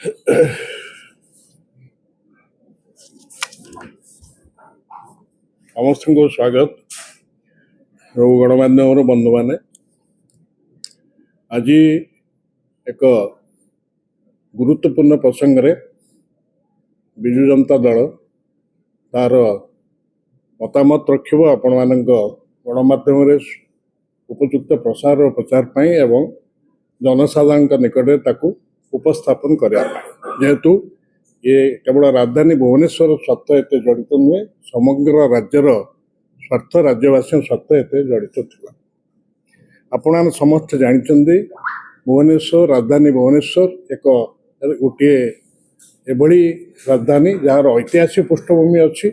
समस्त को स्वागत। जो गणमाध्यम बंधु मैंने आज एक गुरुत्वपूर्ण प्रसंग रे विजु जनता दल तार मतामत रखिब आपण मान गणमाध्यम उपयुक्त प्रसार और प्रचार पाई एवं जनसाधारण निकट ताकू उपस्थापन करने जेहेतु ये केवल राजधानी भुवनेश्वर स्वार्थ एत जड़ित नुहे समग्र राज्यर स्वार्थ राज्यवासी स्वार्थ एत जड़ित था। आपण समस्त जानते भुवनेश्वर राजधानी भुवनेश्वर एक गोटे एभली राजधानी जार ऐतिहासिक पृष्ठभूमि अच्छी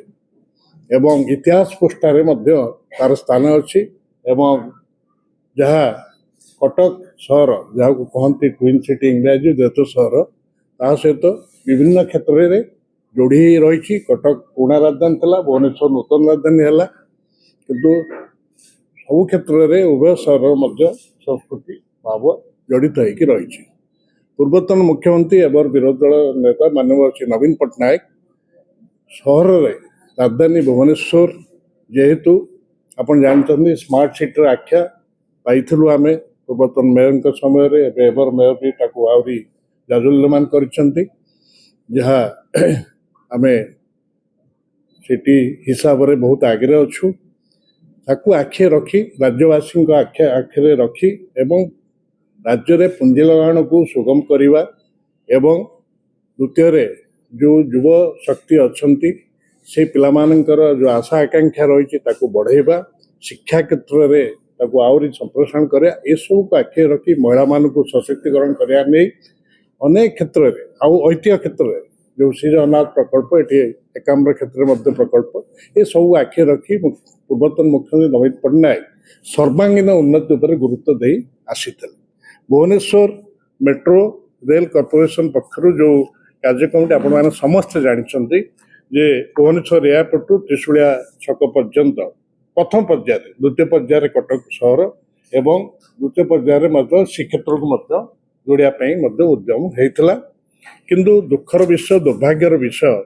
एवं इतिहास पृष्ठारे मध्य तार स्थान अच्छी एवं जहाँ कटक सहर जहाँ को कहते क्वीन सिटी इंग्राजी देश सहर ता सहित विभिन्न क्षेत्र में जोड़ी रही। कटक पुराना राजधानी था, भुवनेश्वर नूतन राजधानी है किंतु सब क्षेत्र में उभय सहर मध्य संस्कृति भाव जड़ित होकर रही। पूर्वतन मुख्यमंत्री एवं विरोधी दल नेता माननीय श्री नवीन पट्टनायक सहर में राजधानी भुवनेश्वर जेहेतु आपण जानते स्मार्ट सिटी आख्या पाइलु आम पूर्वतन मेयर समय एवर मेयर भी आहरी जाजुल्यमान कर जहाँ आम सिटी हिसाब से बहुत आगे अच्छु ताकू आखे रखी राज्यवासी आखे रखी एवं राज्य में पुंजी लगाण को सुगम करवा एवं द्वितीय जो युव शक्ति अच्छी से पिलामानंकर जो आशा आकांक्षा रही बढ़ेवा शिक्षा क्षेत्र में ताकू आहरी संप्रोषण करा सब को आखे रखी महिला मान को सशक्तिकरण करने नहीं अनेक क्षेत्र में ऐतिह्य क्षेत्र में जो श्री जगन्नाथ प्रकल्प ये एकाम्र क्षेत्र में प्रकल्प ये सब आखे रखी पूर्वतन मुख्यमंत्री नवीन पट्टनायक सर्वांगीन उन्नति पर गुरुत्व दे आसी भुवनेश्वर मेट्रो रेल कॉर्पोरेशन पक्षर जो कार्यक्रम आपण मैंने समस्त जानते जे भुवनेश्वर एयरपोर्ट टू त्रिशूलिया छक पर्यंत प्रथम पर्याय द्वितीय पर्याय कटक सहर एवं द्वितीय पर्याय श्रीक्षेत्र को जोड़ापी उद्यम होता किंतु दुखर विषय दुर्भाग्यर विषय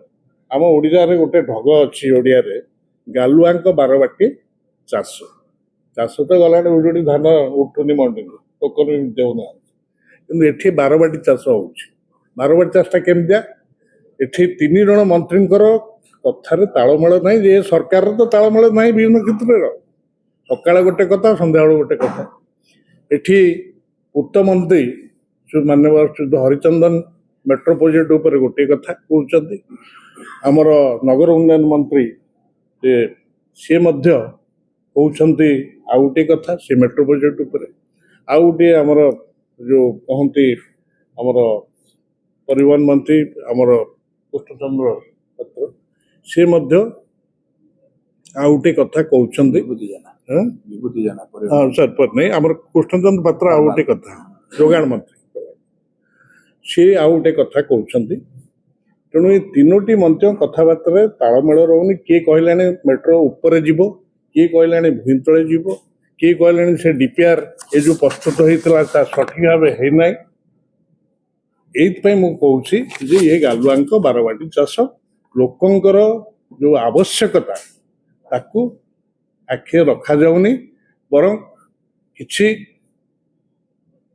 आम ओडिया रे गोटे ढग अच्छी ओडिया रे गालुआ बारबाटी चाष चाष तो गला उड़ी धान उठुनी मंडी टोकन देना कि एठी बारबाटी चाष हो बारबाटी चाषटा केमतिया एठी 3 जन मंत्री कथार तालमेल ना जे सरकार तो तालमेल ना विभिन्न क्षेत्र सकाल गोटे कथा सन्ध्या गोटे कथा एठी पूर्त मंत्री माननीय शुद्ध हरिचंदन मेट्रो प्रोजेक्ट उपर गोटे कथा कहते आमर नगर उन्नयन मंत्री सी कहते आउ गोटे कथा से मेट्रो प्रोजेक्ट उपर आउ गोटे आमर जो कहते आमर परिवहन मंत्री आमर कृष्णचंद्र पात्र सी आउ गोटे कथा कहते हाँ सर पर नहीं आमर कृष्णचंद्र पात्र आउ गोटे कथा जोगाण मंत्री सी आउ गोटे कथा कहते तेणु ये तीनोटी मंत्री कथबार्ता तालमेल रोनी किए कहला मेट्रो उपर जीव किए कहला भूई तले जीव किए कहला से डीपीआर ये जो प्रस्तुत होता सठिक भाव होना ये मुझे ये गालुआ बारबाटी चाष लोकंर जो आवश्यकता ताकू आखे रखा जाऊनी बरं किछि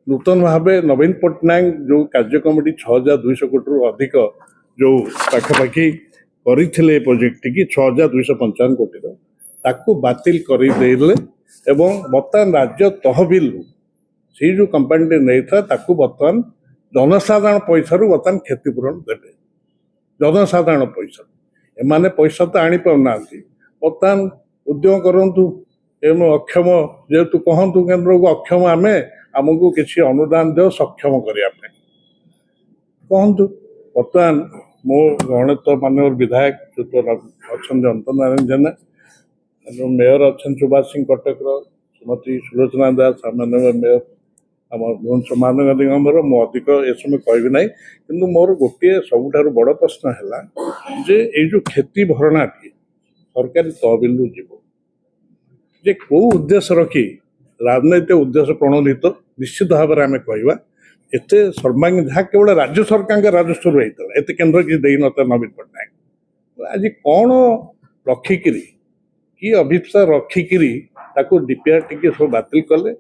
नूतन भाव नवीन पट्टनायक जो कार्यक्रम 6200 कोटी रु अधिक जो पाखापाखि करते प्रोजेक्ट की 6255 कोटी ताकू बातिल करदे एवं बर्तमान राज्य तहबिल से जो कंपानी नहीं था ताकू बर्तमान जनसाधारण पैसा बर्तमान क्षतिपूरण देते जनसाधारण पैसा एमाने पैसा तो आनी पाना बर्तमान उद्यम करूँ एवं अक्षम जेहेतु कहतु केन्द्र को अक्षम आमे आमको किसी अनुदान दे सक्षम करने कहतु बर्तमान मो गणित माननीय विधायक अच्छा अंत नारायण जेना जो मेयर अच्छा सुभाष सिंह कटक श्रीमती सुलोचना दास माननीय मेयर आम भुवनेश्वर महानगर निगम मु अधिक ए समय कहबी ना कि मोर गोटे सबुठ बड़ प्रश्न है जे जो क्षति भरणाटी सरकारी तहबिल जीव जे कौ उद्देश्य रखी राजनैतिक उद्देश्य प्रणोदित निश्चित भाव में आम कहवा ଏତେ ସର୍ବାଙ୍ଗୀ ଯାହା କେବଳ ରାଜ୍ୟ ସରକାରଙ୍କ ରାଜସ୍ୱରୁ ହେଇଥିଲା, ଏତେ କେନ୍ଦ୍ର କିଛି ଦେଇନଥିଲା ନବୀନ ପଟ୍ଟନାୟକ। ଆଜି କ'ଣ ରଖିକିରି କି ଅଭିପ୍ସା ରଖିକିରି ତାକୁ ଡିପିଆର୍ ଟିକେ ସବୁ ବାତିଲ କଲେ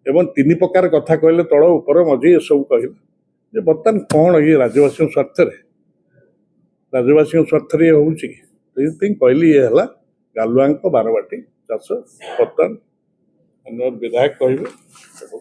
ଏବଂ 3 ପ୍ରକାର କଥା କହିଲେ, ତଳ ଉପର ମଝି ଏସବୁ କହିଲେ ଯେ ବର୍ତ୍ତମାନ କ'ଣ ଇଏ ରାଜ୍ୟବାସୀଙ୍କ ସ୍ୱାର୍ଥରେ ଇଏ ହେଉଛି କି? ସେଇଥିପାଇଁ କହିଲି ଇଏ ହେଲା ଗାଲୁଆଙ୍କ ବାରବାଟୀ ଚାଷ। ବର୍ତ୍ତମାନ ବିଧାୟକ କହିବେ।